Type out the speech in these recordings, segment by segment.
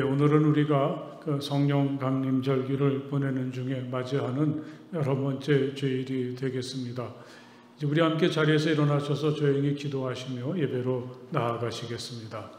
오늘은 우리가 그 성령 강림절기를 보내는 중에 맞이하는 11번째 주일이 되겠습니다. 이제 우리 함께 자리에서 일어나셔서 조용히 기도하시며 예배로 나아가시겠습니다.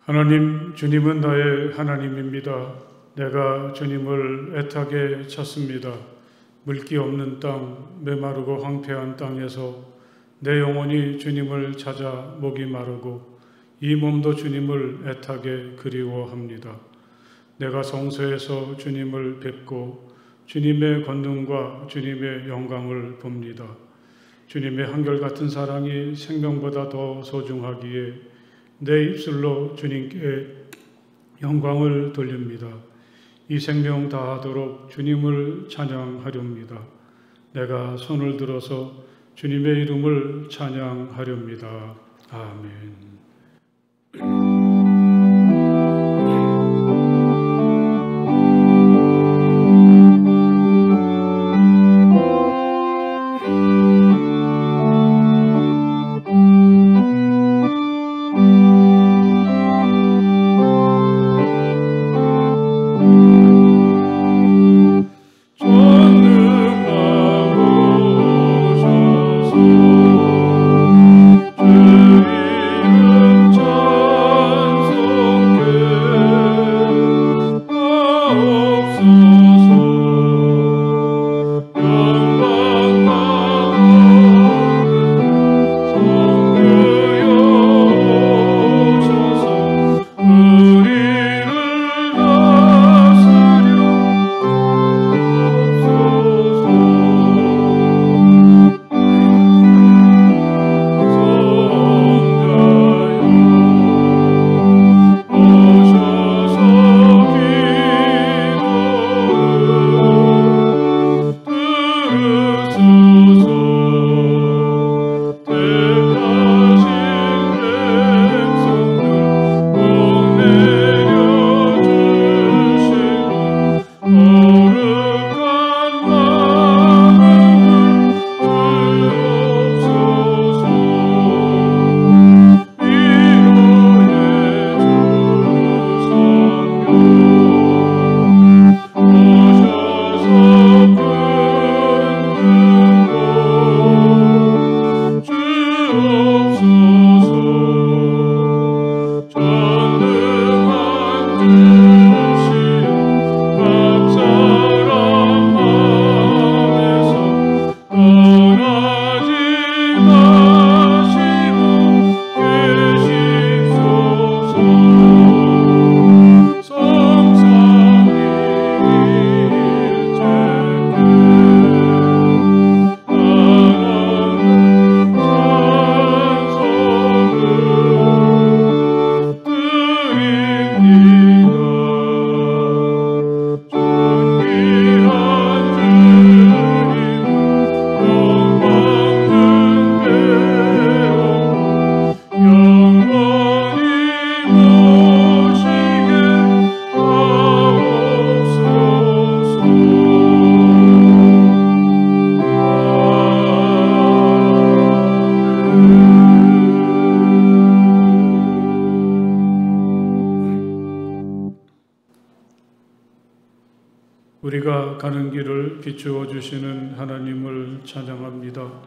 하나님, 주님은 나의 하나님입니다. 내가 주님을 애타게 찾습니다. 물기 없는 땅, 메마르고 황폐한 땅에서 내 영혼이 주님을 찾아 목이 마르고 이 몸도 주님을 애타게 그리워합니다. 내가 성소에서 주님을 뵙고 주님의 권능과 주님의 영광을 봅니다. 주님의 한결같은 사랑이 생명보다 더 소중하기에 내 입술로 주님께 영광을 돌립니다. 이 생명 다하도록 주님을 찬양하렵니다. 내가 손을 들어서 주님의 이름을 찬양하렵니다. 아멘. 우리가 가는 길을 비추어 주시는 하나님을 찬양합니다.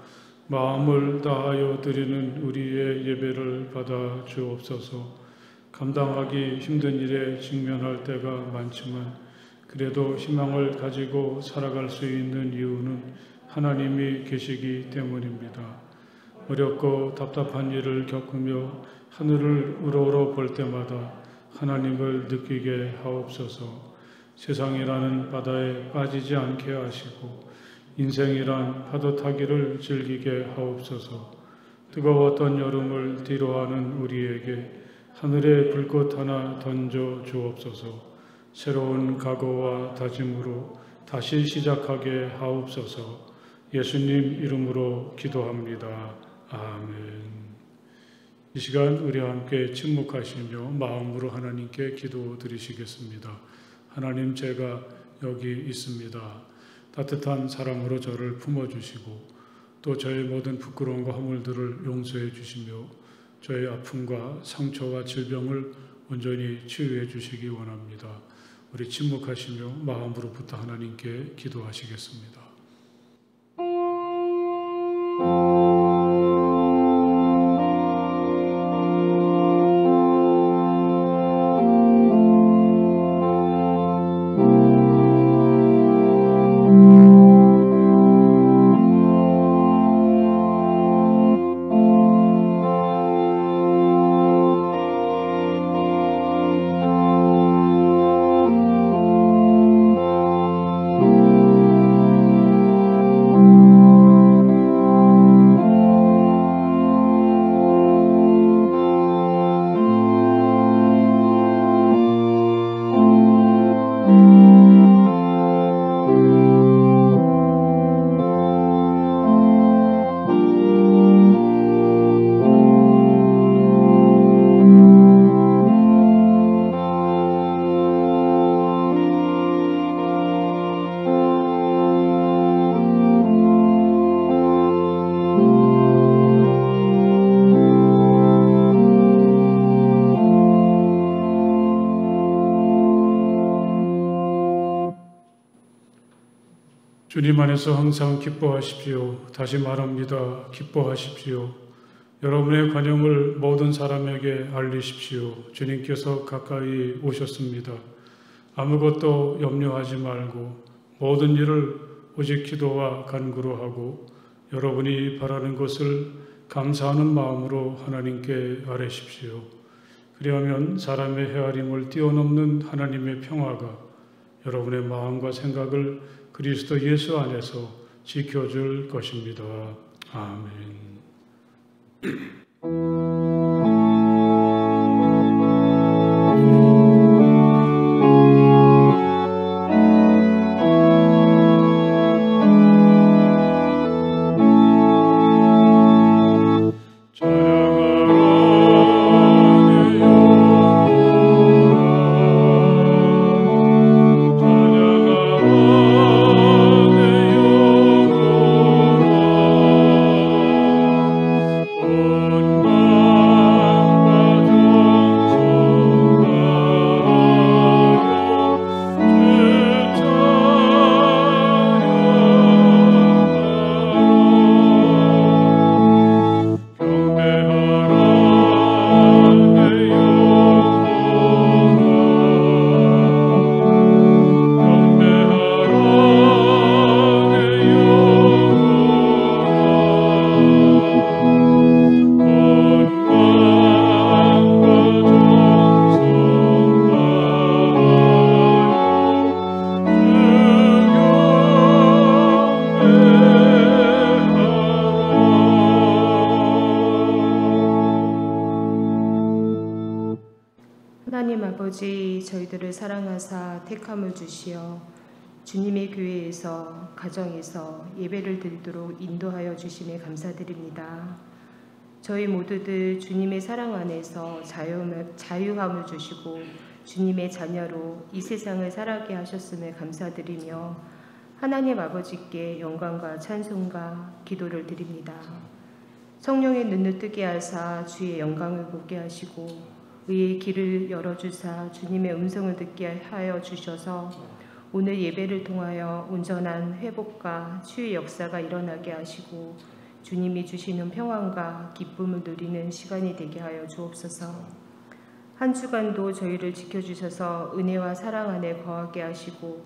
마음을 다하여 드리는 우리의 예배를 받아 주옵소서. 감당하기 힘든 일에 직면할 때가 많지만 그래도 희망을 가지고 살아갈 수 있는 이유는 하나님이 계시기 때문입니다. 어렵고 답답한 일을 겪으며 하늘을 우러러 볼 때마다 하나님을 느끼게 하옵소서. 세상이라는 바다에 빠지지 않게 하시고 인생이란 파도 타기를 즐기게 하옵소서. 뜨거웠던 여름을 뒤로하는 우리에게 하늘의 불꽃 하나 던져 주옵소서. 새로운 각오와 다짐으로 다시 시작하게 하옵소서. 예수님 이름으로 기도합니다. 아멘. 이 시간 우리 함께 침묵하시며 마음으로 하나님께 기도드리시겠습니다. 하나님, 제가 여기 있습니다. 따뜻한 사랑으로 저를 품어주시고 또 저의 모든 부끄러움과 허물들을 용서해 주시며 저의 아픔과 상처와 질병을 온전히 치유해 주시기 원합니다. 우리 침묵하시며 마음으로부터 하나님께 기도하시겠습니다. 주님 안에서 항상 기뻐하십시오. 다시 말합니다. 기뻐하십시오. 여러분의 관용을 모든 사람에게 알리십시오. 주님께서 가까이 오셨습니다. 아무것도 염려하지 말고 모든 일을 오직 기도와 간구로 하고 여러분이 바라는 것을 감사하는 마음으로 하나님께 아뢰십시오. 그리하면 사람의 헤아림을 뛰어넘는 하나님의 평화가 여러분의 마음과 생각을 그리스도 예수 안에서 지켜줄 것입니다. 아멘. 하나님 아버지, 저희들을 사랑하사 택함을 주시어 주님의 교회에서 가정에서 예배를 드리도록 인도하여 주심에 감사드립니다. 저희 모두들 주님의 사랑 안에서 자유함을 주시고 주님의 자녀로 이 세상을 살아가게 하셨음을 감사드리며 하나님 아버지께 영광과 찬송과 기도를 드립니다. 성령의 눈을 뜨게 하사 주의 영광을 보게 하시고 의의 길을 열어주사 주님의 음성을 듣게 하여 주셔서 오늘 예배를 통하여 온전한 회복과 치유의 역사가 일어나게 하시고 주님이 주시는 평안과 기쁨을 누리는 시간이 되게 하여 주옵소서. 한 주간도 저희를 지켜주셔서 은혜와 사랑 안에 거하게 하시고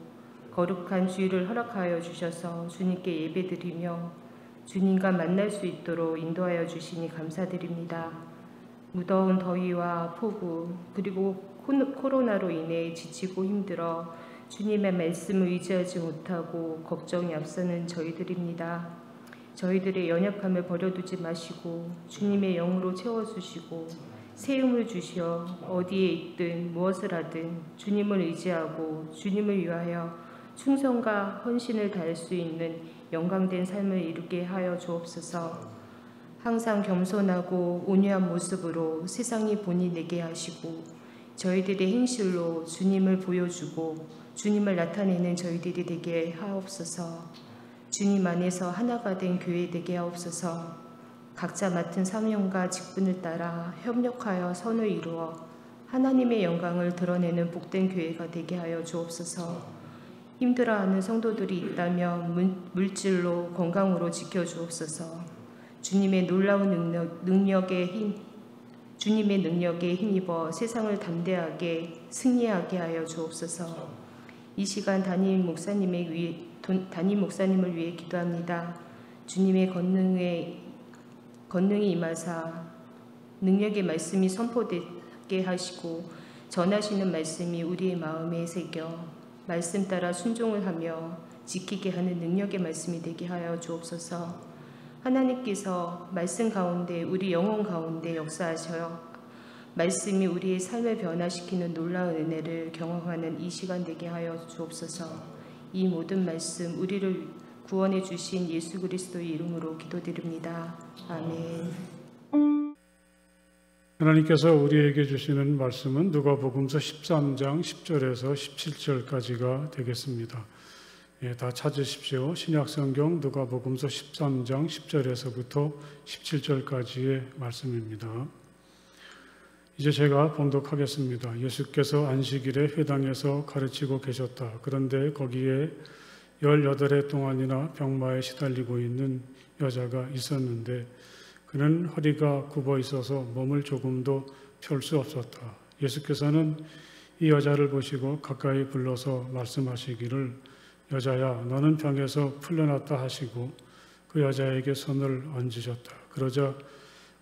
거룩한 주일을 허락하여 주셔서 주님께 예배드리며 주님과 만날 수 있도록 인도하여 주시니 감사드립니다. 무더운 더위와 폭우 그리고 코로나로 인해 지치고 힘들어 주님의 말씀을 의지하지 못하고 걱정이 앞서는 저희들입니다. 저희들의 연약함을 버려두지 마시고 주님의 영으로 채워주시고 새 힘을 주시어 어디에 있든 무엇을 하든 주님을 의지하고 주님을 위하여 충성과 헌신을 다할 수 있는 영광된 삶을 이루게 하여 주옵소서. 항상 겸손하고 온유한 모습으로 세상이 본이 내게 하시고 저희들의 행실로 주님을 보여주고 주님을 나타내는 저희들이 되게 하옵소서. 주님 안에서 하나가 된 교회 되게 하옵소서. 각자 맡은 사명과 직분을 따라 협력하여 선을 이루어 하나님의 영광을 드러내는 복된 교회가 되게 하여 주옵소서. 힘들어하는 성도들이 있다면 물질로 건강으로 지켜주옵소서. 주님의 놀라운 능력에 힘입어 세상을 담대하게 승리하게 하여 주옵소서. 이 시간 담임 목사님을 위해 기도합니다. 주님의 권능이 임하사 능력의 말씀이 선포되게 하시고 전하시는 말씀이 우리의 마음에 새겨 말씀 따라 순종을 하며 지키게 하는 능력의 말씀이 되게 하여 주옵소서. 하나님께서 말씀 가운데 우리 영혼 가운데 역사하셔 말씀이 우리의 삶을 변화시키는 놀라운 은혜를 경험하는 이 시간 되게 하여 주옵소서. 이 모든 말씀 우리를 구원해 주신 예수 그리스도의 이름으로 기도드립니다. 아멘. 하나님께서 우리에게 주시는 말씀은 누가복음서 13장 10절에서 17절까지가 되겠습니다. 다 찾으십시오. 신약성경 누가복음서 13장 10절에서부터 17절까지의 말씀입니다. 이제 제가 봉독하겠습니다. 예수께서 안식일에 회당에서 가르치고 계셨다. 그런데 거기에 18해 동안이나 병마에 시달리고 있는 여자가 있었는데 그는 허리가 굽어 있어서 몸을 조금도 펼 수 없었다. 예수께서는 이 여자를 보시고 가까이 불러서 말씀하시기를 여자야 너는 병에서 풀려났다 하시고 그 여자에게 손을 얹으셨다. 그러자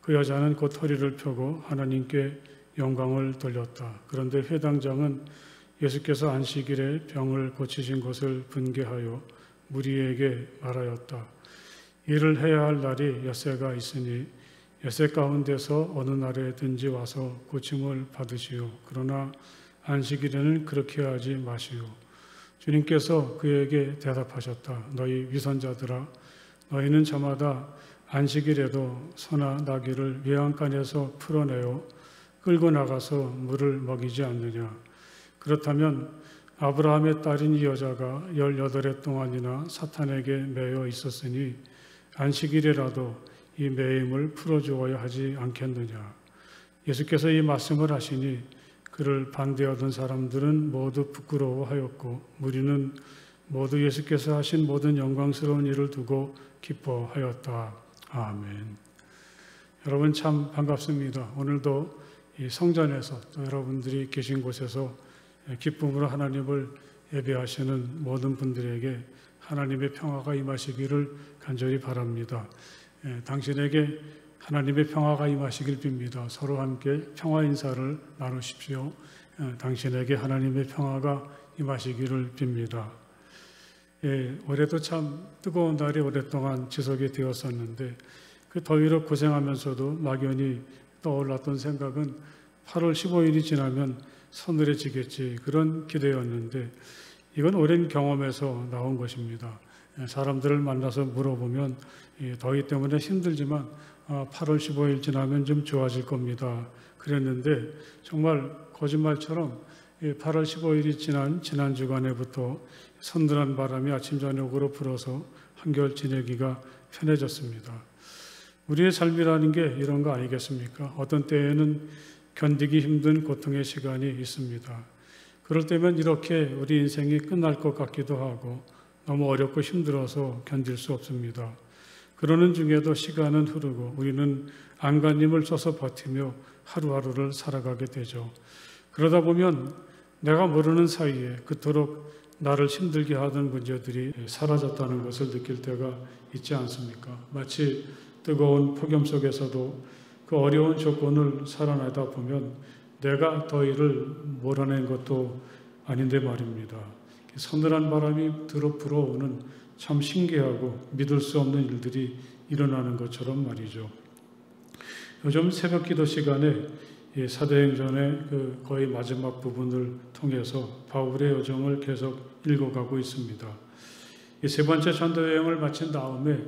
그 여자는 곧 허리를 펴고 하나님께 영광을 돌렸다. 그런데 회당장은 예수께서 안식일에 병을 고치신 것을 분개하여 무리에게 말하였다. 일을 해야 할 날이 엿새가 있으니 엿새 가운데서 어느 날에든지 와서 고침을 받으시오. 그러나 안식일에는 그렇게 하지 마시오. 주님께서 그에게 대답하셨다. 너희 위선자들아 너희는 저마다 안식일에도 소나 나귀를 외양간에서 풀어내어 끌고 나가서 물을 먹이지 않느냐. 그렇다면 아브라함의 딸인 이 여자가 18해 동안이나 사탄에게 매여 있었으니 안식일이라도 이 매임을 풀어주어야 하지 않겠느냐. 예수께서 이 말씀을 하시니 그를 반대하던 사람들은 모두 부끄러워하였고 무리는 모두 예수께서 하신 모든 영광스러운 일을 두고 기뻐하였다. 아멘. 여러분 참 반갑습니다. 오늘도 이 성전에서 또 여러분들이 계신 곳에서 기쁨으로 하나님을 예배하시는 모든 분들에게 하나님의 평화가 임하시기를 간절히 바랍니다. 당신에게 하나님의 평화가 임하시길 빕니다. 서로 함께 평화 인사를 나누십시오. 당신에게 하나님의 평화가 임하시기를 빕니다. 올해도 참 뜨거운 날이 오랫동안 지속이 되었었는데 그 더위로 고생하면서도 막연히 떠올랐던 생각은 8월 15일이 지나면 서늘해지겠지 그런 기대였는데 이건 오랜 경험에서 나온 것입니다. 사람들을 만나서 물어보면 더위 때문에 힘들지만 8월 15일 지나면 좀 좋아질 겁니다. 그랬는데 정말 거짓말처럼 8월 15일이 지난 주간에부터 서늘한 바람이 아침 저녁으로 불어서 한겨울 지내기가 편해졌습니다. 우리의 삶이라는 게 이런 거 아니겠습니까? 어떤 때에는 견디기 힘든 고통의 시간이 있습니다. 그럴 때면 이렇게 우리 인생이 끝날 것 같기도 하고 너무 어렵고 힘들어서 견딜 수 없습니다. 그러는 중에도 시간은 흐르고 우리는 안간힘을 써서 버티며 하루하루를 살아가게 되죠. 그러다 보면 내가 모르는 사이에 그토록 나를 힘들게 하던 문제들이 사라졌다는 것을 느낄 때가 있지 않습니까? 마치 뜨거운 폭염 속에서도 그 어려운 조건을 살아내다 보면 내가 너희를 몰아낸 것도 아닌데 말입니다. 서늘한 바람이 들어 불어오는 참 신기하고 믿을 수 없는 일들이 일어나는 것처럼 말이죠. 요즘 새벽 기도 시간에 사도행전의 그 거의 마지막 부분을 통해서 바울의 여정을 계속 읽어가고 있습니다. 이 세 번째 전도 여행을 마친 다음에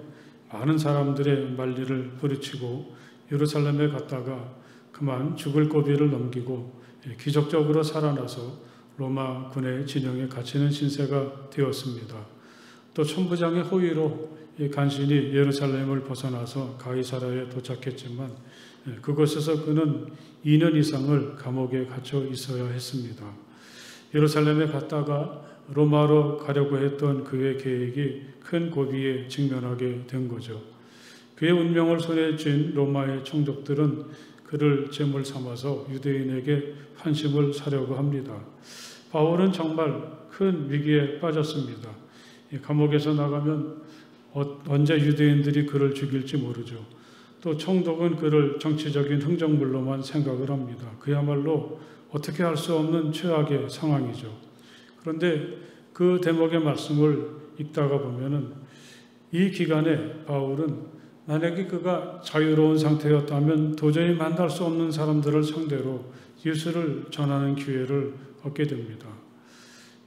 많은 사람들의 만리를 부르치고 예루살렘에 갔다가 그만 죽을 고비를 넘기고 기적적으로 살아나서 로마 군의 진영에 갇히는 신세가 되었습니다. 또 천부장의 호의로 간신히 예루살렘을 벗어나서 가이사라에 도착했지만 그곳에서 그는 2년 이상을 감옥에 갇혀 있어야 했습니다. 예루살렘에 갔다가 로마로 가려고 했던 그의 계획이 큰 고비에 직면하게 된 거죠. 그의 운명을 손에 쥔 로마의 총독들은 그를 제물 삼아서 유대인에게 환심을 사려고 합니다. 바울은 정말 큰 위기에 빠졌습니다. 감옥에서 나가면 언제 유대인들이 그를 죽일지 모르죠. 또 총독은 그를 정치적인 흥정물로만 생각을 합니다. 그야말로 어떻게 할 수 없는 최악의 상황이죠. 그런데 그 대목의 말씀을 읽다가 보면은 이 기간에 바울은 만약에 그가 자유로운 상태였다면 도저히 만날 수 없는 사람들을 상대로 예수를 전하는 기회를 얻게 됩니다.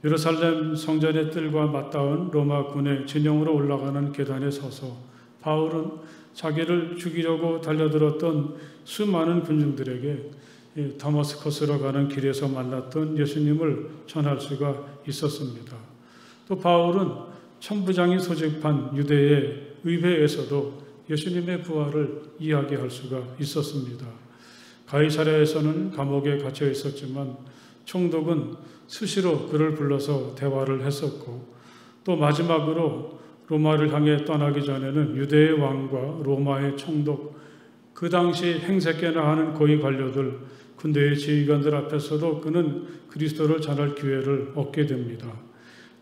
예루살렘 성전의 뜰과 맞닿은 로마 군의 진영으로 올라가는 계단에 서서 바울은 자기를 죽이려고 달려들었던 수많은 군중들에게 다마스커스로 가는 길에서 만났던 예수님을 전할 수가 있었습니다. 또 바울은 천부장이 소집한 유대의 의회에서도 예수님의 부활을 이야기할 수가 있었습니다. 가이사랴에서는 감옥에 갇혀 있었지만 총독은 수시로 그를 불러서 대화를 했었고 또 마지막으로 로마를 향해 떠나기 전에는 유대의 왕과 로마의 총독, 그 당시 행세께나 하는 고위 관료들, 군대의 지휘관들 앞에서도 그는 그리스도를 전할 기회를 얻게 됩니다.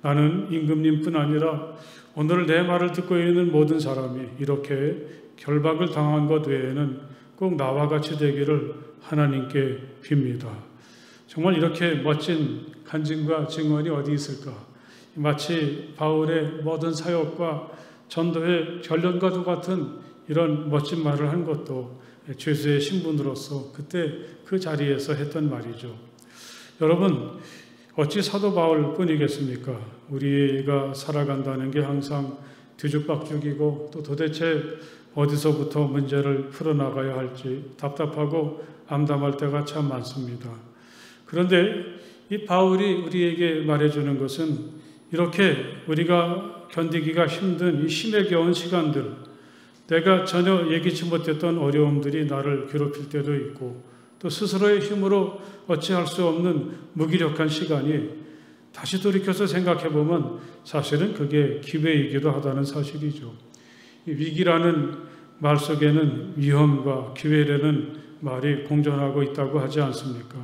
나는 임금님뿐 아니라 오늘 내 말을 듣고 있는 모든 사람이 이렇게 결박을 당한 것 외에는 꼭 나와 같이 되기를 하나님께 빕니다. 정말 이렇게 멋진 간증과 증언이 어디 있을까? 마치 바울의 모든 사역과 전도의 결론과도 같은 이런 멋진 말을 한 것도 죄수의 신분으로서 그때 그 자리에서 했던 말이죠. 여러분, 어찌 사도 바울 뿐이겠습니까? 우리가 살아간다는 게 항상 뒤죽박죽이고 또 도대체 어디서부터 문제를 풀어나가야 할지 답답하고 암담할 때가 참 많습니다. 그런데 이 바울이 우리에게 말해주는 것은 이렇게 우리가 견디기가 힘든 이 심에 겨운 시간들, 내가 전혀 예기치 못했던 어려움들이 나를 괴롭힐 때도 있고 또 스스로의 힘으로 어찌할 수 없는 무기력한 시간이 다시 돌이켜서 생각해보면 사실은 그게 기회이기도 하다는 사실이죠. 이 위기라는 말 속에는 위험과 기회라는 말이 공존하고 있다고 하지 않습니까?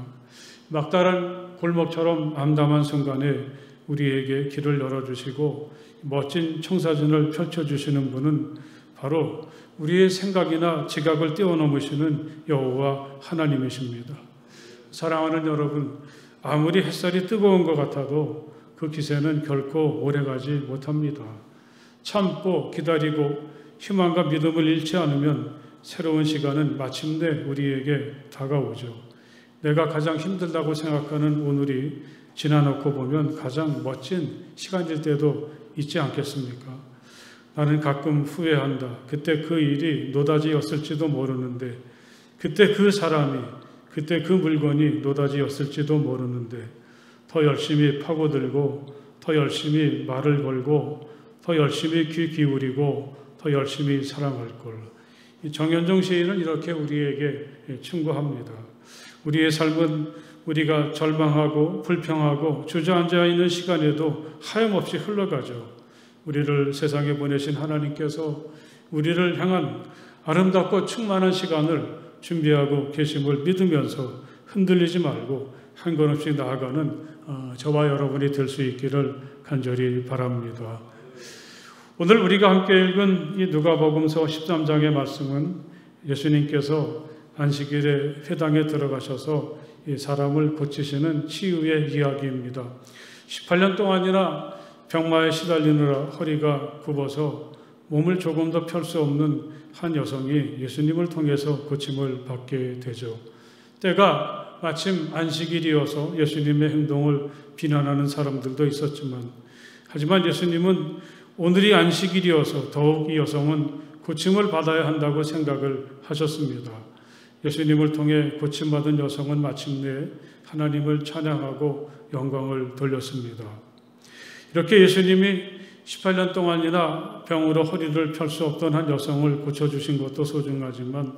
막다른 골목처럼 암담한 순간에 우리에게 길을 열어주시고 멋진 청사진을 펼쳐주시는 분은 바로 우리의 생각이나 지각을 뛰어넘으시는 여호와 하나님이십니다. 사랑하는 여러분, 아무리 햇살이 뜨거운 것 같아도 그 기세는 결코 오래가지 못합니다. 참고 기다리고 희망과 믿음을 잃지 않으면 새로운 시간은 마침내 우리에게 다가오죠. 내가 가장 힘들다고 생각하는 오늘이 지나놓고 보면 가장 멋진 시간일 때도 있지 않겠습니까? 나는 가끔 후회한다. 그때 그 일이 노다지였을지도 모르는데, 그때 그 사람이, 그때 그 물건이 노다지였을지도 모르는데 더 열심히 파고들고 더 열심히 말을 걸고 더 열심히 귀 기울이고 더 열심히 사랑할 걸. 정현종 시인은 이렇게 우리에게 충고합니다. 우리의 삶은 우리가 절망하고 불평하고 주저앉아 있는 시간에도 하염없이 흘러가죠. 우리를 세상에 보내신 하나님께서 우리를 향한 아름답고 충만한 시간을 준비하고 계심을 믿으면서 흔들리지 말고 한 걸음씩 나아가는 저와 여러분이 될 수 있기를 간절히 바랍니다. 오늘 우리가 함께 읽은 이 누가복음서 13장의 말씀은 예수님께서 안식일에 회당에 들어가셔서 이 사람을 고치시는 치유의 이야기입니다. 18년 동안이나 병마에 시달리느라 허리가 굽어서 몸을 조금 더 펼 수 없는 한 여성이 예수님을 통해서 고침을 받게 되죠. 때가 마침 안식일이어서 예수님의 행동을 비난하는 사람들도 있었지만, 하지만 예수님은 오늘이 안식일이어서 더욱 이 여성은 고침을 받아야 한다고 생각을 하셨습니다. 예수님을 통해 고침받은 여성은 마침내 하나님을 찬양하고 영광을 돌렸습니다. 이렇게 예수님이 18년 동안이나 병으로 허리를 펼 수 없던 한 여성을 고쳐주신 것도 소중하지만,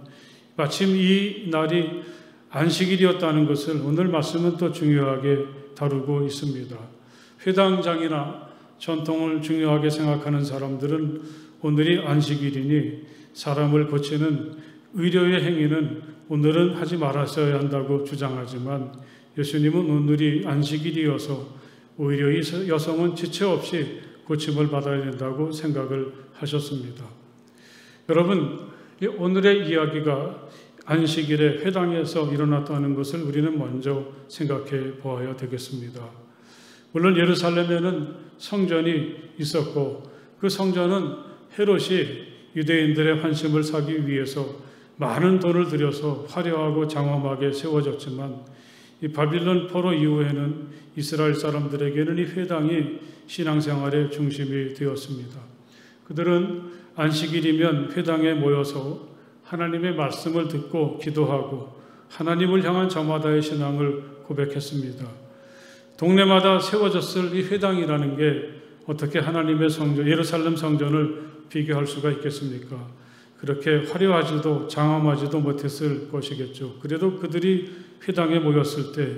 마침 이 날이 안식일이었다는 것을 오늘 말씀은 또 중요하게 다루고 있습니다. 회당장이나 전통을 중요하게 생각하는 사람들은 오늘이 안식일이니 사람을 고치는 의료의 행위는 오늘은 하지 말았어야 한다고 주장하지만, 예수님은 오늘이 안식일이어서 오히려 이 여성은 지체 없이 고침을 받아야 된다고 생각을 하셨습니다. 여러분, 오늘의 이야기가 안식일에 회당에서 일어났다는 것을 우리는 먼저 생각해 보아야 되겠습니다. 물론 예루살렘에는 성전이 있었고, 그 성전은 헤롯이 유대인들의 환심을 사기 위해서 많은 돈을 들여서 화려하고 장엄하게 세워졌지만, 이 바빌론 포로 이후에는 이스라엘 사람들에게는 이 회당이 신앙생활의 중심이 되었습니다. 그들은 안식일이면 회당에 모여서 하나님의 말씀을 듣고 기도하고 하나님을 향한 저마다의 신앙을 고백했습니다. 동네마다 세워졌을 이 회당이라는 게 어떻게 하나님의 성전, 예루살렘 성전을 비교할 수가 있겠습니까? 그렇게 화려하지도 장엄하지도 못했을 것이겠죠. 그래도 그들이 회당에 모였을 때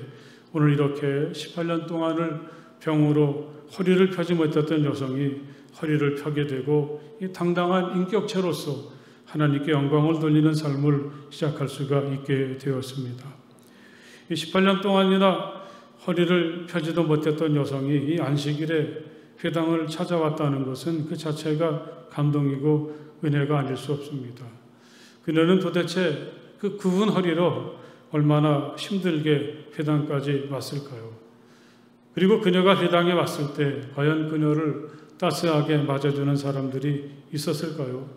오늘 이렇게 18년 동안을 병으로 허리를 펴지 못했던 여성이 허리를 펴게 되고 이 당당한 인격체로서 하나님께 영광을 돌리는 삶을 시작할 수가 있게 되었습니다. 이 18년 동안이나 허리를 펴지도 못했던 여성이 이 안식일에 회당을 찾아왔다는 것은 그 자체가 감동이고 은혜가 아닐 수 없습니다. 그녀는 도대체 그 굽은 허리로 얼마나 힘들게 회당까지 왔을까요? 그리고 그녀가 회당에 왔을 때 과연 그녀를 따스하게 맞아주는 사람들이 있었을까요?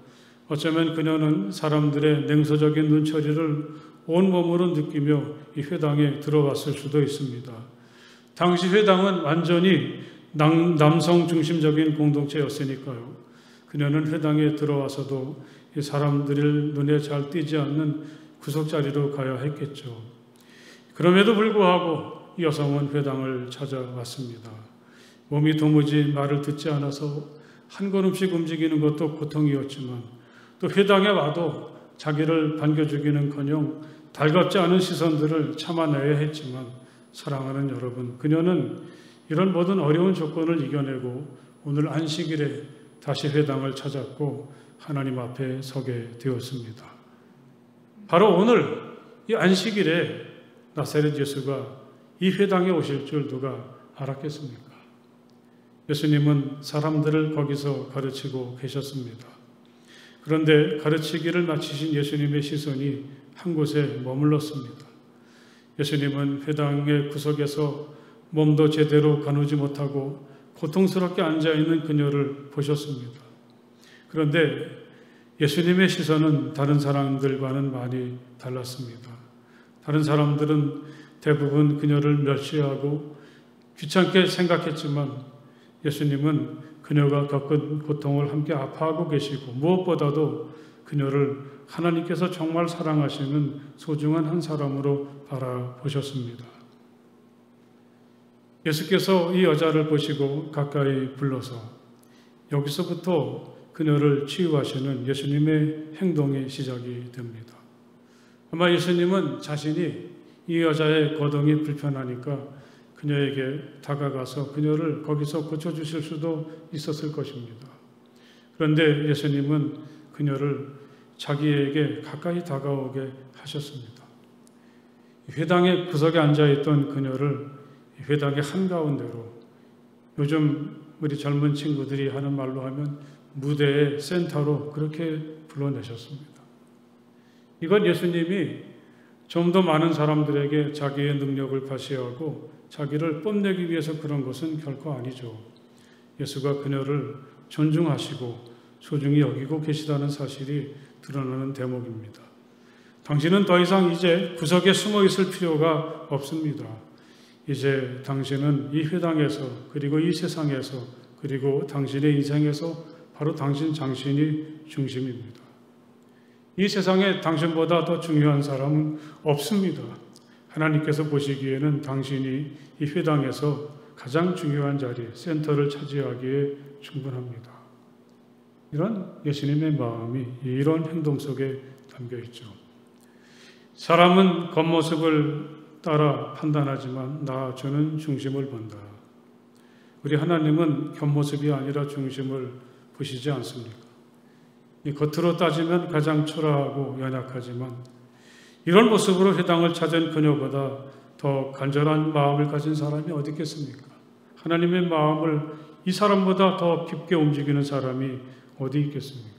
어쩌면 그녀는 사람들의 냉소적인 눈초리를 온몸으로 느끼며 이 회당에 들어왔을 수도 있습니다. 당시 회당은 완전히 남성 중심적인 공동체였으니까요. 그녀는 회당에 들어와서도 이 사람들의 눈에 잘 띄지 않는 구석자리로 가야 했겠죠. 그럼에도 불구하고 이 여성은 회당을 찾아왔습니다. 몸이 도무지 말을 듣지 않아서 한 걸음씩 움직이는 것도 고통이었지만, 또 회당에 와도 자기를 반겨주기는커녕 달갑지 않은 시선들을 참아내야 했지만, 사랑하는 여러분, 그녀는 이런 모든 어려운 조건을 이겨내고 오늘 안식일에 다시 회당을 찾았고 하나님 앞에 서게 되었습니다. 바로 오늘 이 안식일에 나사렛 예수가 이 회당에 오실 줄 누가 알았겠습니까? 예수님은 사람들을 거기서 가르치고 계셨습니다. 그런데 가르치기를 마치신 예수님의 시선이 한 곳에 머물렀습니다. 예수님은 회당의 구석에서 몸도 제대로 가누지 못하고 고통스럽게 앉아있는 그녀를 보셨습니다. 그런데 예수님의 시선은 다른 사람들과는 많이 달랐습니다. 다른 사람들은 대부분 그녀를 멸시하고 귀찮게 생각했지만, 예수님은 그녀가 겪은 고통을 함께 아파하고 계시고, 무엇보다도 그녀를 하나님께서 정말 사랑하시는 소중한 한 사람으로 바라보셨습니다. 예수께서 이 여자를 보시고 가까이 불러서 여기서부터 그녀를 치유하시는 예수님의 행동이 시작이 됩니다. 아마 예수님은 자신이 이 여자의 거동이 불편하니까 그녀에게 다가가서 그녀를 거기서 고쳐주실 수도 있었을 것입니다. 그런데 예수님은 그녀를 자기에게 가까이 다가오게 하셨습니다. 회당의 구석에 앉아있던 그녀를 회당의 한가운데로, 요즘 우리 젊은 친구들이 하는 말로 하면 무대의 센터로 그렇게 불러내셨습니다. 이건 예수님이 좀 더 많은 사람들에게 자기의 능력을 과시하고 자기를 뽐내기 위해서 그런 것은 결코 아니죠. 예수가 그녀를 존중하시고 소중히 여기고 계시다는 사실이 드러나는 대목입니다. 당신은 더 이상 이제 구석에 숨어 있을 필요가 없습니다. 이제 당신은 이 회당에서 그리고 이 세상에서 그리고 당신의 인생에서 바로 당신이 중심입니다. 이 세상에 당신보다 더 중요한 사람은 없습니다. 하나님께서 보시기에는 당신이 이 회당에서 가장 중요한 자리, 센터를 차지하기에 충분합니다. 이런 예수님의 마음이 이런 행동 속에 담겨 있죠. 사람은 겉모습을 따라 판단하지만 저는 중심을 본다. 우리 하나님은 겉모습이 아니라 중심을 보시지 않습니까? 이 겉으로 따지면 가장 초라하고 연약하지만 이런 모습으로 회당을 찾은 그녀보다 더 간절한 마음을 가진 사람이 어디 있겠습니까? 하나님의 마음을 이 사람보다 더 깊게 움직이는 사람이 어디 있겠습니까?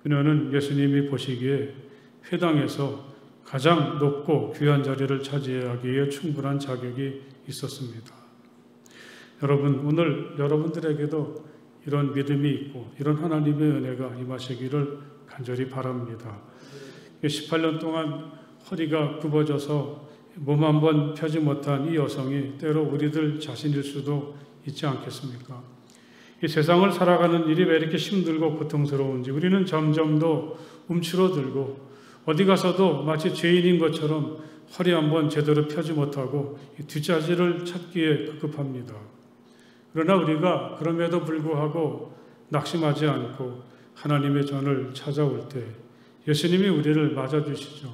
그녀는 예수님이 보시기에 회당에서 가장 높고 귀한 자리를 차지하기에 충분한 자격이 있었습니다. 여러분, 오늘 여러분들에게도 이런 믿음이 있고 이런 하나님의 은혜가 임하시기를 간절히 바랍니다. 18년 동안 허리가 굽어져서 몸 한번 펴지 못한 이 여성이 때로 우리들 자신일 수도 있지 않겠습니까? 이 세상을 살아가는 일이 왜 이렇게 힘들고 고통스러운지 우리는 점점 더 움츠러들고 어디 가서도 마치 죄인인 것처럼 허리 한번 제대로 펴지 못하고 뒷자리를 찾기에 급급합니다. 그러나 우리가 그럼에도 불구하고 낙심하지 않고 하나님의 전을 찾아올 때 예수님이 우리를 맞아주시죠.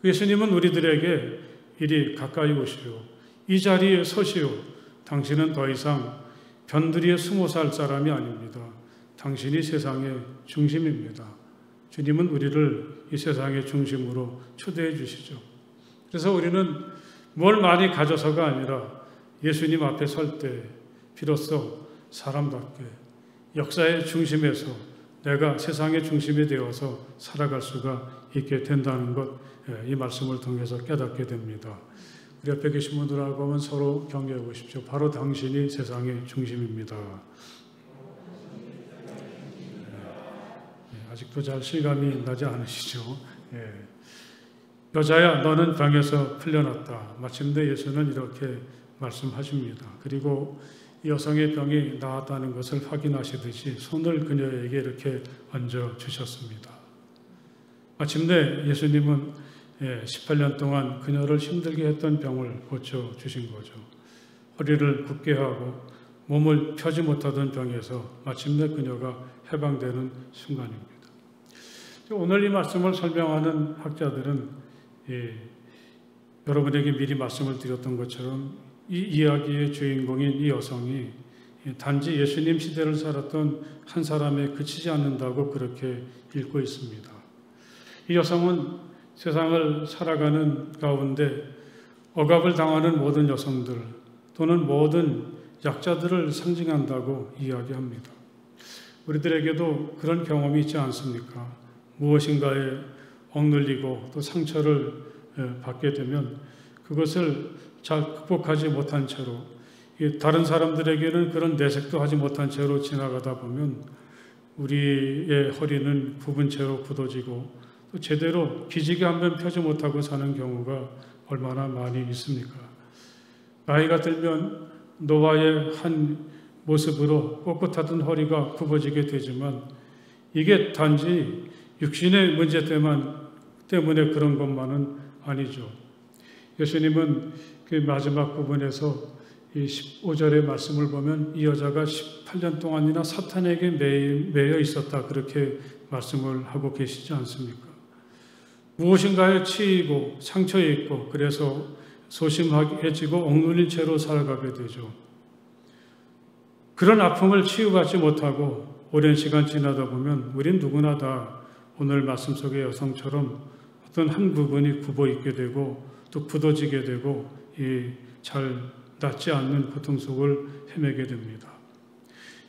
예수님은 우리들에게 이리 가까이 오시오. 이 자리에 서시오. 당신은 더 이상 변두리에 숨어 살 사람이 아닙니다. 당신이 세상의 중심입니다. 주님은 우리를 이 세상의 중심으로 초대해 주시죠. 그래서 우리는 뭘 많이 가져서가 아니라 예수님 앞에 설 때 비로소 사람답게 역사의 중심에서 내가 세상의 중심이 되어서 살아갈 수가 있게 된다는 것, 이 말씀을 통해서 깨닫게 됩니다. 우리 옆에 계신 분들하고 하면 서로 격려해 보십시오. 바로 당신이 세상의 중심입니다. 아직도 잘 실감이 나지 않으시죠? 여자야, 너는 병에서 풀려났다. 마침내 예수는 이렇게 말씀하십니다. 그리고 여성의 병이 나았다는 것을 확인하시듯이 손을 그녀에게 이렇게 얹어주셨습니다. 마침내 예수님은 18년 동안 그녀를 힘들게 했던 병을 고쳐주신 거죠. 허리를 굽게 하고 몸을 펴지 못하던 병에서 마침내 그녀가 해방되는 순간입니다. 오늘 이 말씀을 설명하는 학자들은 여러분에게 미리 말씀을 드렸던 것처럼 이 이야기의 주인공인 이 여성이 단지 예수님 시대를 살았던 한 사람에 그치지 않는다고 그렇게 읽고 있습니다. 이 여성은 세상을 살아가는 가운데 억압을 당하는 모든 여성들 또는 모든 약자들을 상징한다고 이야기합니다. 우리들에게도 그런 경험이 있지 않습니까? 무엇인가에 억눌리고 또 상처를 받게 되면 그것을 잘 극복하지 못한 채로 다른 사람들에게는 그런 내색도 하지 못한 채로 지나가다 보면 우리의 허리는 굽은 채로 굳어지고 또 제대로 기지개 한 번 펴지 못하고 사는 경우가 얼마나 많이 있습니까? 나이가 들면 노화의 한 모습으로 꼿꼿하던 허리가 굽어지게 되지만 이게 단지 육신의 문제 때문에 그런 것만은 아니죠. 예수님은 그 마지막 부분에서 이 15절의 말씀을 보면 이 여자가 18년 동안이나 사탄에게 매여 있었다 그렇게 말씀을 하고 계시지 않습니까? 무엇인가에 치이고 상처에 있고 그래서 소심해지고 억눌린 채로 살아가게 되죠. 그런 아픔을 치유받지 못하고 오랜 시간 지나다 보면 우린 누구나 다 오늘 말씀 속의 여성처럼 어떤 한 부분이 굽어 있게 되고 또 굳어지게 되고 잘 낫지 않는 고통 속을 헤매게 됩니다.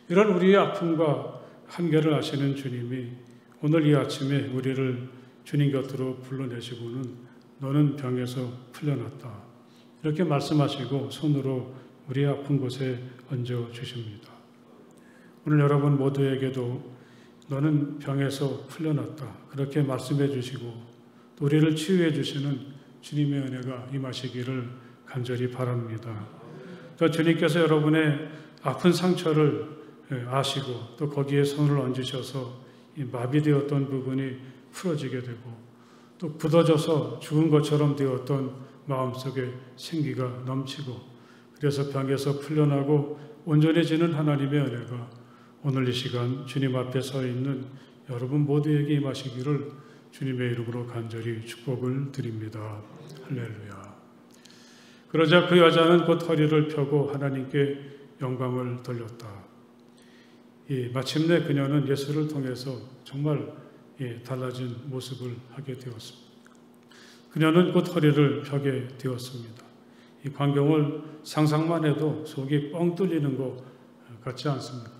이런 우리의 아픔과 한계를 아시는 주님이 오늘 이 아침에 우리를 주님 곁으로 불러내시고는 너는 병에서 풀려났다. 이렇게 말씀하시고 손으로 우리 아픈 곳에 얹어 주십니다. 오늘 여러분 모두에게도 너는 병에서 풀려났다. 그렇게 말씀해 주시고 또 우리를 치유해 주시는 주님의 은혜가 임하시기를 간절히 바랍니다. 또 주님께서 여러분의 아픈 상처를 아시고 또 거기에 손을 얹으셔서 이 마비되었던 부분이 풀어지게 되고 또 굳어져서 죽은 것처럼 되었던 마음속에 생기가 넘치고 그래서 병에서 풀려나고 온전해지는 하나님의 은혜가 오늘 이 시간 주님 앞에 서 있는 여러분 모두에게 임하시기를 주님의 이름으로 간절히 축복을 드립니다. 할렐루야. 그러자 그 여자는 곧 허리를 펴고 하나님께 영광을 돌렸다. 마침내 그녀는 예수를 통해서 정말 달라진 모습을 하게 되었습니다. 그녀는 곧 허리를 펴게 되었습니다. 이 광경을 상상만 해도 속이 뻥 뚫리는 것 같지 않습니까?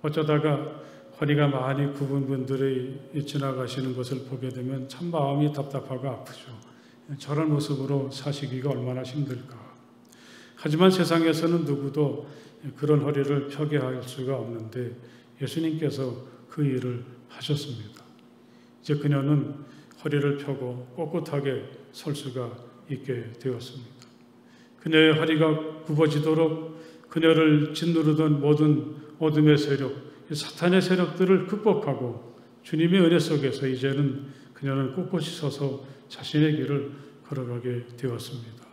어쩌다가 허리가 많이 굽은 분들이 지나가시는 것을 보게 되면 참 마음이 답답하고 아프죠. 저런 모습으로 사시기가 얼마나 힘들까. 하지만 세상에서는 누구도 그런 허리를 펴게 할 수가 없는데 예수님께서 그 일을 하셨습니다. 이제 그녀는 허리를 펴고 꼿꼿하게 설 수가 있게 되었습니다. 그녀의 허리가 굽어지도록 그녀를 짓누르던 모든 어둠의 세력, 사탄의 세력들을 극복하고 주님의 은혜 속에서 이제는 그녀는 꼿꼿이 서서 자신의 길을 걸어가게 되었습니다.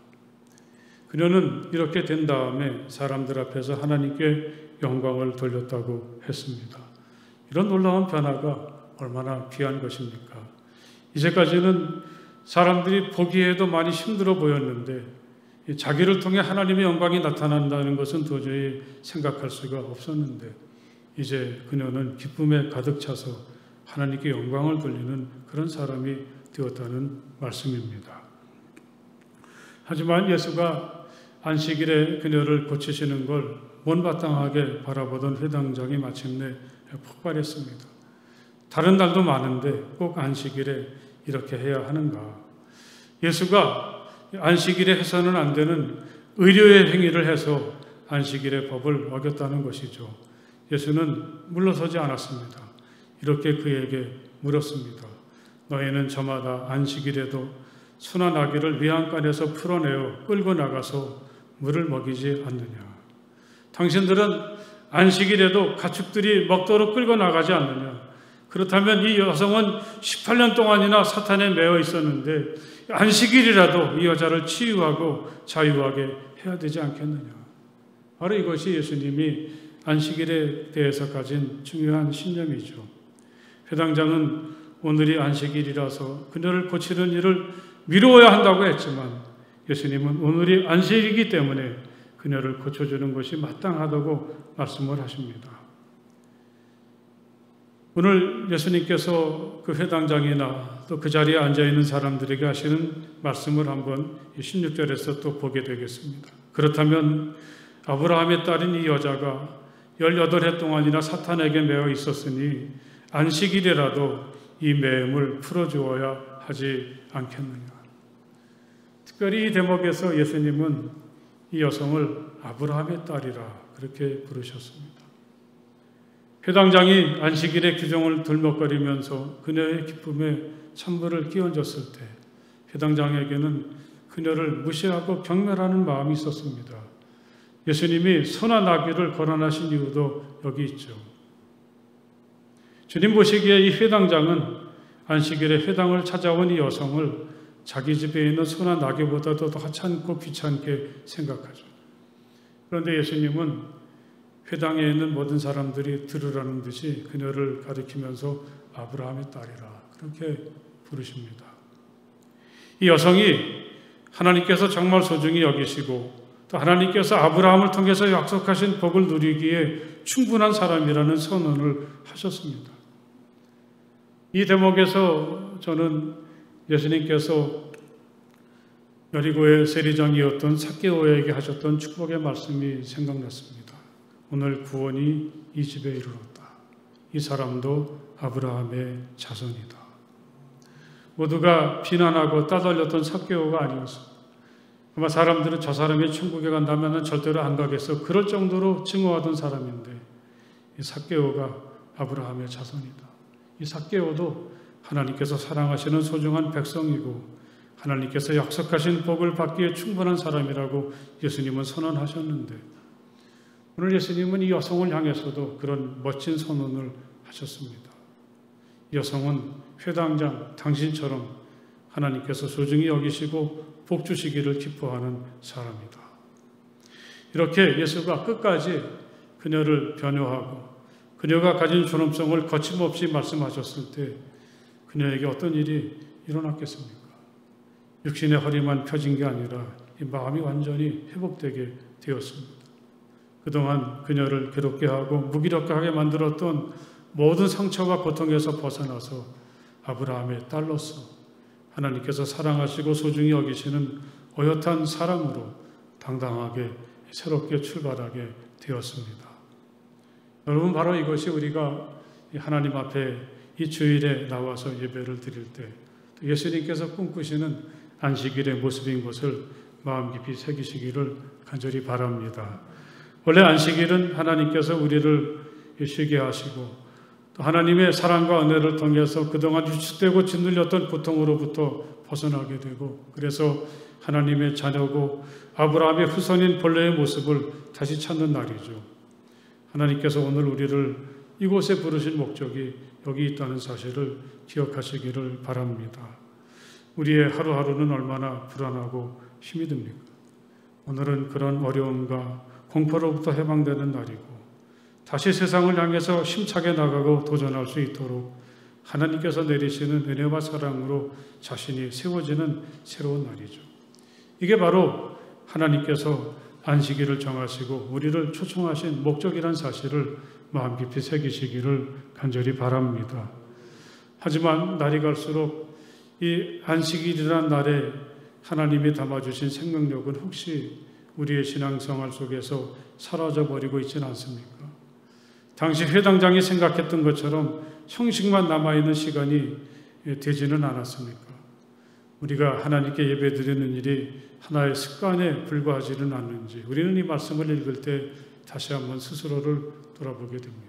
그녀는 이렇게 된 다음에 사람들 앞에서 하나님께 영광을 돌렸다고 했습니다. 이런 놀라운 변화가 얼마나 귀한 것입니까? 이제까지는 사람들이 보기에도 많이 힘들어 보였는데 자기를 통해 하나님의 영광이 나타난다는 것은 도저히 생각할 수가 없었는데 이제 그녀는 기쁨에 가득 차서 하나님께 영광을 돌리는 그런 사람이 되었다는 말씀입니다. 하지만 예수가 안식일에 그녀를 고치시는 걸 못마땅하게 바라보던 회당장이 마침내 폭발했습니다. 다른 날도 많은데 꼭 안식일에 이렇게 해야 하는가? 예수가 안식일에 해서는 안 되는 의료의 행위를 해서 안식일의 법을 어겼다는 것이죠. 예수는 물러서지 않았습니다. 이렇게 그에게 물었습니다. 너희는 저마다 안식일에도 소나 나귀를 외양간에서 풀어내어 끌고 나가서 물을 먹이지 않느냐? 당신들은 안식일에도 가축들이 먹도록 끌고 나가지 않느냐? 그렇다면 이 여성은 18년 동안이나 사탄에 매여 있었는데 안식일이라도 이 여자를 치유하고 자유하게 해야 되지 않겠느냐? 바로 이것이 예수님이 안식일에 대해서 가진 중요한 신념이죠. 회당장은 오늘이 안식일이라서 그녀를 고치는 일을 미루어야 한다고 했지만 예수님은 오늘이 안식이기 때문에 그녀를 고쳐주는 것이 마땅하다고 말씀을 하십니다. 오늘 예수님께서 그 회당장이나 또 그 자리에 앉아있는 사람들에게 하시는 말씀을 한번 16절에서 또 보게 되겠습니다. 그렇다면 아브라함의 딸인 이 여자가 18해 동안이나 사탄에게 매어 있었으니 안식일이라도 이 매임을 풀어주어야 하지 않겠느냐. 특별히 이 대목에서 예수님은 이 여성을 아브라함의 딸이라 그렇게 부르셨습니다. 회당장이 안식일의 규정을 들먹거리면서 그녀의 기쁨에 찬물을 끼얹었을 때 회당장에게는 그녀를 무시하고 경멸하는 마음이 있었습니다. 예수님이 소나 나귀를 거론하신 이유도 여기 있죠. 주님 보시기에 이 회당장은 안식일에 회당을 찾아온 이 여성을 자기 집에 있는 소나 나귀보다도 더 하찮고 귀찮게 생각하죠. 그런데 예수님은 회당에 있는 모든 사람들이 들으라는 듯이 그녀를 가리키면서 아브라함의 딸이라 그렇게 부르십니다. 이 여성이 하나님께서 정말 소중히 여기시고 또 하나님께서 아브라함을 통해서 약속하신 복을 누리기에 충분한 사람이라는 선언을 하셨습니다. 이 대목에서 저는 예수님께서 여리고의 세리장이었던 삭개오에게 하셨던 축복의 말씀이 생각났습니다. 오늘 구원이 이 집에 이르렀다. 이 사람도 아브라함의 자손이다. 모두가 비난하고 따돌렸던 삭개오가 아니었습니다. 아마 사람들은 저 사람이 천국에 간다면 절대로 안 가겠어. 그럴 정도로 증오하던 사람인데 이 삭개오가 아브라함의 자손이다. 이 삭개오도 하나님께서 사랑하시는 소중한 백성이고 하나님께서 약속하신 복을 받기에 충분한 사람이라고 예수님은 선언하셨는데 오늘 예수님은 이 여성을 향해서도 그런 멋진 선언을 하셨습니다. 이 여성은 회당장 당신처럼 하나님께서 소중히 여기시고 복 주시기를 기뻐하는 사람이다. 이렇게 예수가 끝까지 그녀를 변호하고 그녀가 가진 존엄성을 거침없이 말씀하셨을 때 그녀에게 어떤 일이 일어났겠습니까? 육신의 허리만 펴진 게 아니라 이 마음이 완전히 회복되게 되었습니다. 그동안 그녀를 괴롭게 하고 무기력하게 만들었던 모든 상처와 고통에서 벗어나서 아브라함의 딸로서 하나님께서 사랑하시고 소중히 여기시는 어엿한 사람으로 당당하게 새롭게 출발하게 되었습니다. 여러분, 바로 이것이 우리가 하나님 앞에 이 주일에 나와서 예배를 드릴 때 예수님께서 꿈꾸시는 안식일의 모습인 것을 마음 깊이 새기시기를 간절히 바랍니다. 원래 안식일은 하나님께서 우리를 쉬게 하시고 또 하나님의 사랑과 은혜를 통해서 그동안 유축되고 짓눌렸던 고통으로부터 벗어나게 되고 그래서 하나님의 자녀고 아브라함의 후손인 본래의 모습을 다시 찾는 날이죠. 하나님께서 오늘 우리를 이곳에 부르신 목적이 여기 있다는 사실을 기억하시기를 바랍니다. 우리의 하루하루는 얼마나 불안하고 힘이 듭니까? 오늘은 그런 어려움과 공포로부터 해방되는 날이고 다시 세상을 향해서 힘차게 나가고 도전할 수 있도록 하나님께서 내리시는 은혜와 사랑으로 자신이 세워지는 새로운 날이죠. 이게 바로 하나님께서 안식일을 정하시고 우리를 초청하신 목적이란 사실을 마음 깊이 새기시기를 간절히 바랍니다. 하지만 날이 갈수록 이 안식일이란 날에 하나님이 담아주신 생명력은 혹시 우리의 신앙생활 속에서 사라져버리고 있지는 않습니까? 당시 회당장이 생각했던 것처럼 형식만 남아있는 시간이 되지는 않았습니까? 우리가 하나님께 예배드리는 일이 하나의 습관에 불과하지는 않는지 우리는 이 말씀을 읽을 때 다시 한번 스스로를 돌아보게 됩니다.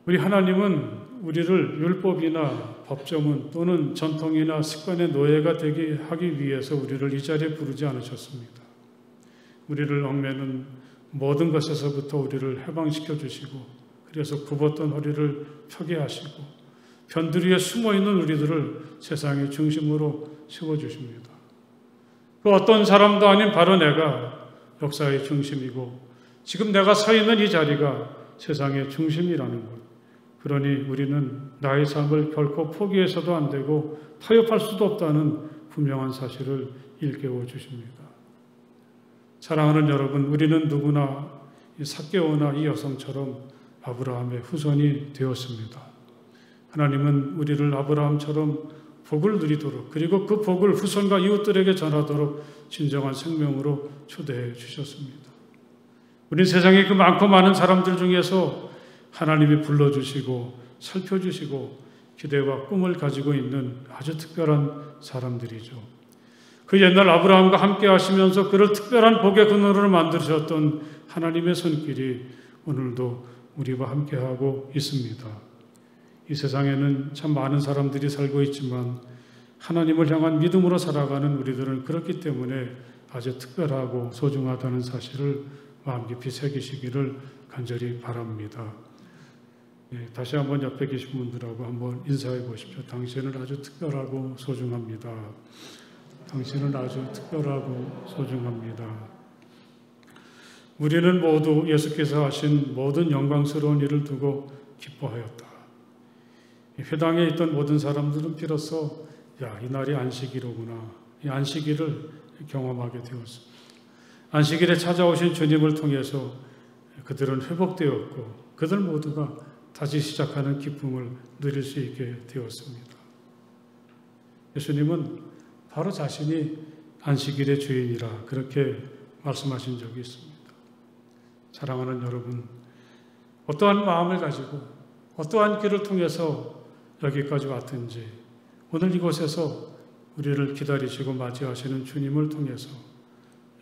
우리 하나님은 우리를 율법이나 법조문 또는 전통이나 습관의 노예가 되게 하기 위해서 우리를 이 자리에 부르지 않으셨습니다. 우리를 얽매는 모든 것에서부터 우리를 해방시켜 주시고 그래서 굽었던 허리를 펴게 하시고 변두리에 숨어있는 우리들을 세상의 중심으로 세워주십니다. 그 어떤 사람도 아닌 바로 내가 역사의 중심이고 지금 내가 서 있는 이 자리가 세상의 중심이라는 것. 그러니 우리는 나의 삶을 결코 포기해서도 안 되고 타협할 수도 없다는 분명한 사실을 일깨워 주십니다. 사랑하는 여러분, 우리는 누구나 이 삭개오나 이 여성처럼 아브라함의 후손이 되었습니다. 하나님은 우리를 아브라함처럼 복을 누리도록 그리고 그 복을 후손과 이웃들에게 전하도록 진정한 생명으로 초대해 주셨습니다. 우리 세상에 그 많고 많은 사람들 중에서 하나님이 불러주시고 살펴주시고 기대와 꿈을 가지고 있는 아주 특별한 사람들이죠. 그 옛날 아브라함과 함께 하시면서 그를 특별한 복의 근원으로 만드셨던 하나님의 손길이 오늘도 우리와 함께하고 있습니다. 이 세상에는 참 많은 사람들이 살고 있지만 하나님을 향한 믿음으로 살아가는 우리들은 그렇기 때문에 아주 특별하고 소중하다는 사실을 마음 깊이 새기시기를 간절히 바랍니다. 다시 한번 옆에 계신 분들하고 한번 인사해 보십시오. 당신은 아주 특별하고 소중합니다. 당신은 아주 특별하고 소중합니다. 우리는 모두 예수께서 하신 모든 영광스러운 일을 두고 기뻐하였다. 회당에 있던 모든 사람들은 비로소 이 날이 안식일이구나. 이 안식일을 경험하게 되었습니다. 안식일에 찾아오신 주님을 통해서 그들은 회복되었고 그들 모두가 다시 시작하는 기쁨을 누릴 수 있게 되었습니다. 예수님은 바로 자신이 안식일의 주인이라 그렇게 말씀하신 적이 있습니다. 사랑하는 여러분, 어떠한 마음을 가지고 어떠한 길을 통해서 여기까지 왔든지 오늘 이곳에서 우리를 기다리시고 맞이하시는 주님을 통해서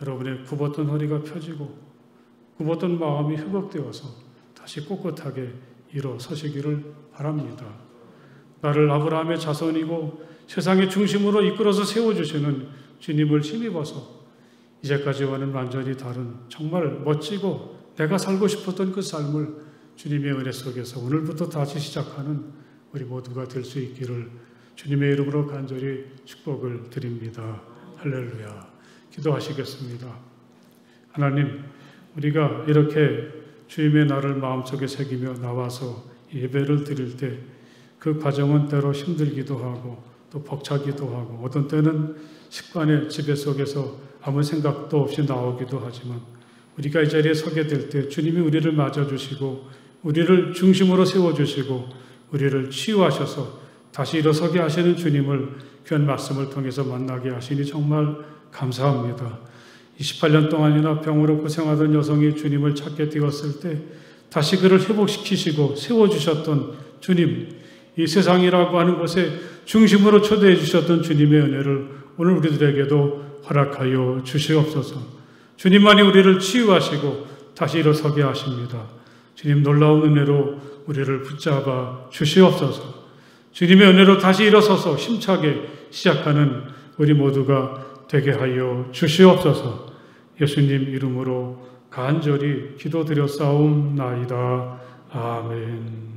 여러분의 굽었던 허리가 펴지고 굽었던 마음이 회복되어서 다시 꼿꼿하게 일어서시기를 바랍니다. 나를 아브라함의 자손이고 세상의 중심으로 이끌어서 세워주시는 주님을 힘입어서 이제까지와는 완전히 다른 정말 멋지고 내가 살고 싶었던 그 삶을 주님의 은혜 속에서 오늘부터 다시 시작하는 우리 모두가 될 수 있기를 주님의 이름으로 간절히 축복을 드립니다. 할렐루야. 기도하시겠습니다. 하나님, 우리가 이렇게 주님의 날을 마음속에 새기며 나와서 예배를 드릴 때 그 과정은 때로 힘들기도 하고 또 벅차기도 하고 어떤 때는 습관의 지배 속에서 아무 생각도 없이 나오기도 하지만 우리가 이 자리에 서게 될 때 주님이 우리를 맞아주시고 우리를 중심으로 세워주시고 우리를 치유하셔서 다시 일어서게 하시는 주님을 귀한 말씀을 통해서 만나게 하시니 정말 감사합니다. 28년 동안이나 병으로 고생하던 여성이 주님을 찾게 되었을 때 다시 그를 회복시키시고 세워주셨던 주님, 이 세상이라고 하는 곳에 중심으로 초대해 주셨던 주님의 은혜를 오늘 우리들에게도 허락하여 주시옵소서. 주님만이 우리를 치유하시고 다시 일어서게 하십니다. 주님 놀라운 은혜로 우리를 붙잡아 주시옵소서. 주님의 은혜로 다시 일어서서 힘차게 시작하는 우리 모두가 되게 하여 주시옵소서. 예수님 이름으로 간절히 기도드렸사옵나이다. 아멘.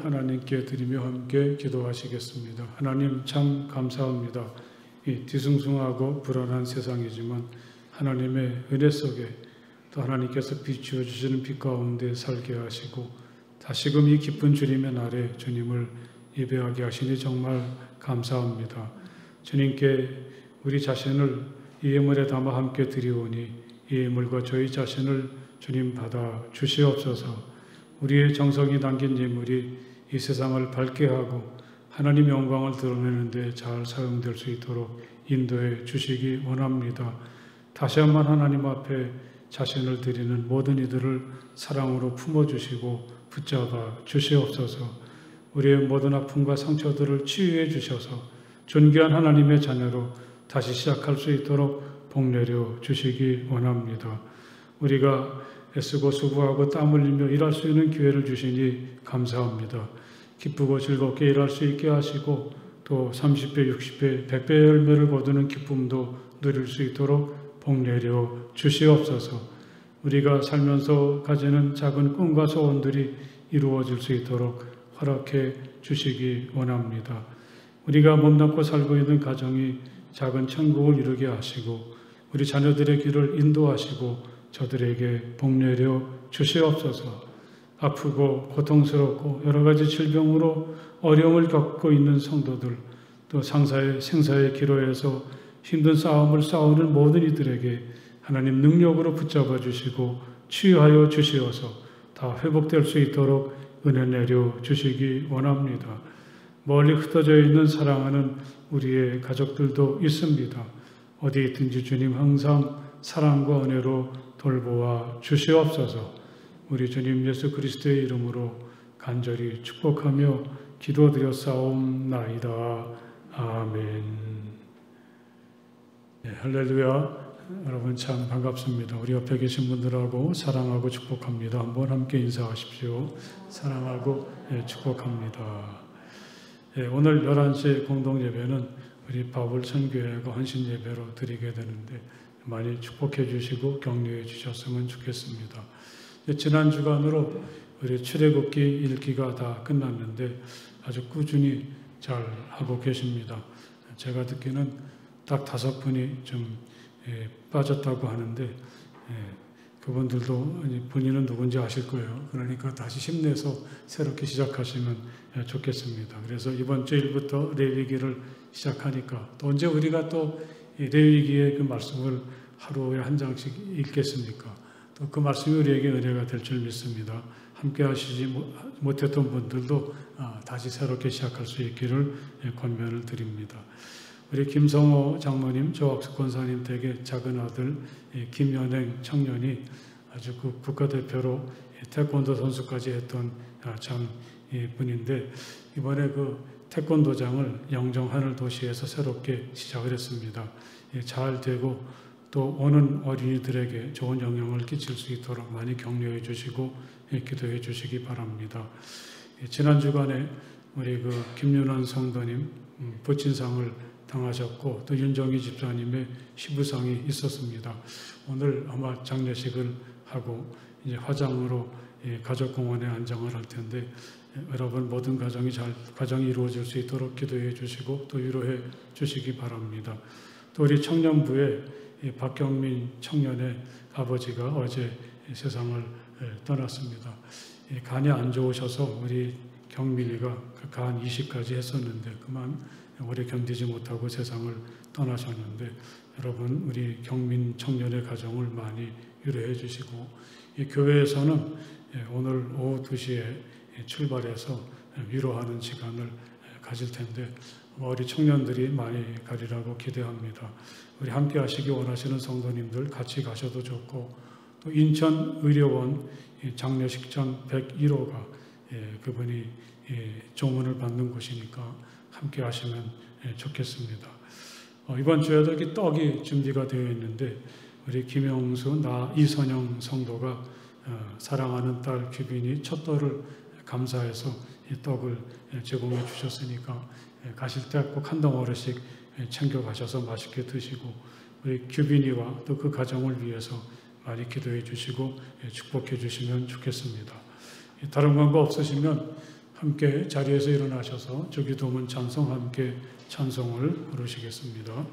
하나님께 드리며 함께 기도하시겠습니다. 하나님 참 감사합니다. 이 뒤숭숭하고 불안한 세상이지만 하나님의 은혜 속에 또 하나님께서 비추어 주시는 빛 가운데 살게 하시고 다시금 이 기쁜 주님의 날에 주님을 예배하게 하시니 정말 감사합니다. 주님께 우리 자신을 이 예물에 담아 함께 드리오니 이 예물과 저희 자신을 주님 받아 주시옵소서. 우리의 정성이 담긴 예물이 이 세상을 밝게 하고 하나님 영광을 드러내는 데 잘 사용될 수 있도록 인도해 주시기 원합니다. 다시 한번 하나님 앞에 자신을 드리는 모든 이들을 사랑으로 품어주시고 붙잡아 주시옵소서. 우리의 모든 아픔과 상처들을 치유해 주셔서 존귀한 하나님의 자녀로 다시 시작할 수 있도록 복내려 주시기 원합니다. 우리가 애쓰고 수고하고 땀 흘리며 일할 수 있는 기회를 주시니 감사합니다. 기쁘고 즐겁게 일할 수 있게 하시고 또 30배, 60배, 100배의 열매를 거두는 기쁨도 누릴 수 있도록 복내려 주시옵소서. 우리가 살면서 가지는 작은 꿈과 소원들이 이루어질 수 있도록 허락해 주시기 원합니다. 우리가 몸담고 살고 있는 가정이 작은 천국을 이루게 하시고 우리 자녀들의 길을 인도하시고 저들에게 복내려 주시옵소서. 아프고 고통스럽고 여러 가지 질병으로 어려움을 겪고 있는 성도들, 또 상사의 생사의 기로에서 힘든 싸움을 싸우는 모든 이들에게 하나님 능력으로 붙잡아 주시고 치유하여 주시어서 다 회복될 수 있도록 은혜 내려 주시기 원합니다. 멀리 흩어져 있는 사랑하는 우리의 가족들도 있습니다. 어디 있든지 주님 항상 사랑과 은혜로 돌보아 주시옵소서. 우리 주님 예수 그리스도의 이름으로 간절히 축복하며 기도드렸사옵나이다. 아멘. 네, 할렐루야. 여러분 참 반갑습니다. 우리 옆에 계신 분들하고 사랑하고 축복합니다. 한번 함께 인사하십시오. 사랑하고 축복합니다. 오늘 11시 공동예배는 우리 바울 선교회가 헌신예배로 드리게 되는데 많이 축복해 주시고 격려해 주셨으면 좋겠습니다. 지난 주간으로 우리 출애굽기 읽기가 다 끝났는데 아주 꾸준히 잘 하고 계십니다. 제가 듣기는 딱 5분이 좀 빠졌다고 하는데 그분들도 본인은 누군지 아실 거예요. 그러니까 다시 힘내서 새롭게 시작하시면 좋겠습니다. 그래서 이번 주일부터 레위기를 시작하니까 또 언제 우리가 또 레위기의 그 말씀을 하루에 한 장씩 읽겠습니까? 또 그 말씀이 우리에게 은혜가 될 줄 믿습니다. 함께 하시지 못했던 분들도 다시 새롭게 시작할 수 있기를 권면을 드립니다. 우리 김성호 장로님, 조학숙 권사님 댁의 작은 아들 김연행 청년이 아주 그 국가대표로 태권도 선수까지 했던 참 분인데 이번에 그 태권도장을 영정 하늘도시에서 새롭게 시작을 했습니다. 잘 되고 또 오는 어린이들에게 좋은 영향을 끼칠 수 있도록 많이 격려해 주시고 기도해 주시기 바랍니다. 지난 주간에 우리 그 김윤환 성도님 부친상을 당하셨고 또 윤정희 집사님의 시부상이 있었습니다. 오늘 아마 장례식을 하고 이제 화장으로 가족공원에 안장을 할 텐데 여러분 모든 가정이 이루어질 수 있도록 기도해 주시고 또 위로해 주시기 바랍니다. 또 우리 청년부에 박경민 청년의 아버지가 어제 세상을 떠났습니다. 간이 안 좋으셔서 우리 경민이가 간 이식까지 했었는데 그만 오래 견디지 못하고 세상을 떠나셨는데 여러분 우리 경민 청년의 가정을 많이 위로해 주시고 이 교회에서는 오늘 오후 2시에 출발해서 위로하는 시간을 가질 텐데 우리 청년들이 많이 가리라고 기대합니다. 우리 함께 하시기 원하시는 성도님들 같이 가셔도 좋고 또 인천의료원 장례식장 101호가 그분이 조문을 받는 곳이니까 함께 하시면 좋겠습니다. 이번 주에도 이렇게 떡이 준비가 되어 있는데 우리 김영수 이선영 성도가 사랑하는 딸 규빈이 첫 떡을 감사해서 이 떡을 제공해 주셨으니까 가실 때 꼭 한 덩어리씩 챙겨 가셔서 맛있게 드시고 우리 규빈이와 또 그 가정을 위해서 많이 기도해 주시고 축복해 주시면 좋겠습니다. 다른 광고 없으시면 함께 자리에서 일어나셔서 주기도문 찬송 함께 찬송을 부르시겠습니다.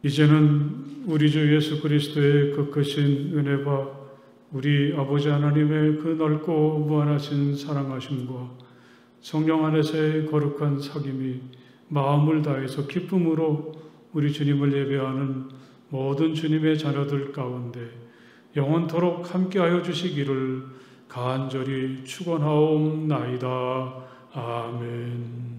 이제는 우리 주 예수 그리스도의 그 크신 은혜와 우리 아버지 하나님의 그 넓고 무한하신 사랑하심과 성령 안에서의 거룩한 사귐이 마음을 다해서 기쁨으로 우리 주님을 예배하는 모든 주님의 자녀들 가운데 영원토록 함께하여 주시기를 간절히 축원하옵나이다. 아멘.